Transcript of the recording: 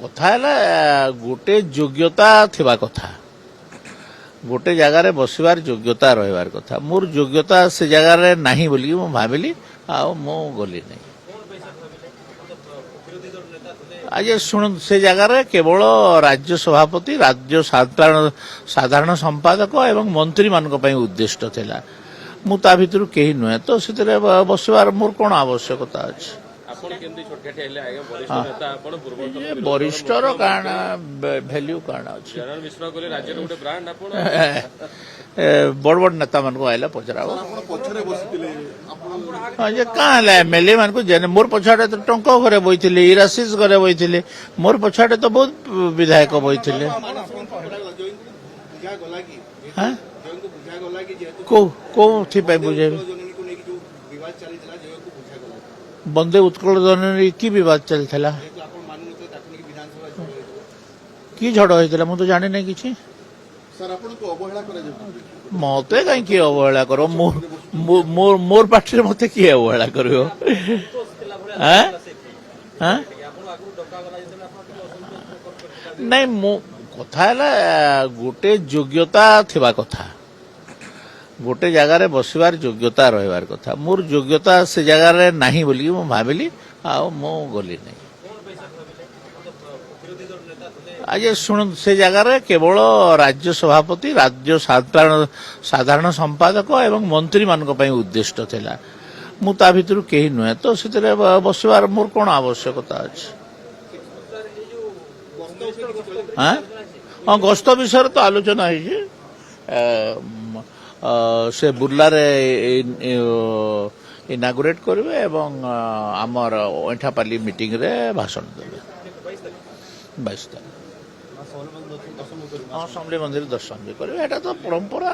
କଥା ହେଲା गोटे योग्यता थिबा कथा गोटे जगार बसबार योग्यता रहिबार कथा मोर योग्यता से जगार नाही बोली मु भाबिली आ मु गली नहीं आज शुण से जगार केवल राज्य सभापति राज्य साधारण संपादक एवं मंत्री मानक पई उद्दिष्ट थिला मु ता भितरु केही नुहे तो सेतरे बसबार मोर कोन आवश्यकता अछि वरिष्ठर कारण भैल्यू कारण अच्छे बड़ बड़ नेता मान आइला पचरा क्या एमएलए मान मोर पछाड़े तो टंक घरे बही इराशीष घरे बही मोर पछाड़े तो बहुत विधायक बही कौ बुझे बंदे उत्कल जननी की विवाद चलता कि झड़ होता मुझे जानी नहीं किसी मत कहीं अवहेला कर मोर पार्टी मत किए अवहेला कर नहीं कथा गोटे योग्यता थिबा कथा गोटे जगार बसबार योग्यता रहिबार कथा मोर योग्यता से जगार नाही बोली मु भाबिली आ मु गली नहीं आज शुण से जगार केवल राज्य सभापति राज्य साधारण संपादक एवं मंत्री मानक पई उद्दिष्ट थिला मु ता भितरु केही नुहे तो सेतरे बसबार मोर कोन आवश्यकता अछि हाँ गस्त विषय तो आलोचना है से बुर्लारे इनागुरेट करेंगे एवं आमर ऐठापाली मीटिंग रे भाषण देवे 22 तारीख हाँ समलेई मंदिर दर्शन भी करेंगे एटा तो परंपरा।